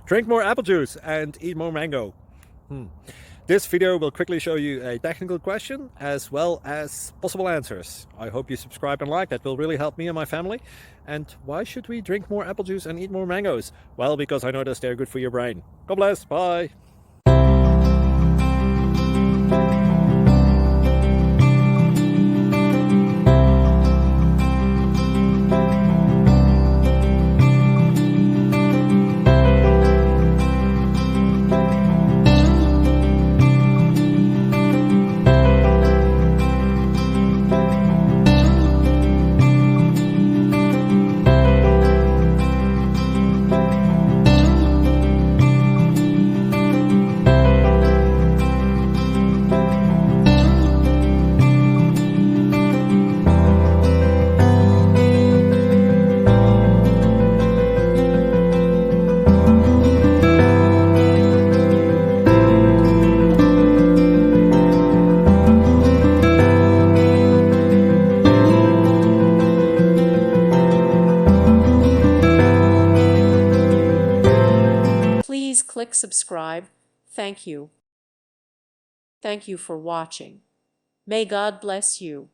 Drink more apple juice and eat more mango. This video will quickly show you a technical question as well as possible answers. I hope you subscribe and like, that will really help me and my family. And why should we drink more apple juice and eat more mangoes? Well, because I noticed they're good for your brain. God bless, bye. Please click subscribe. Thank you. Thank you for watching. May God bless you.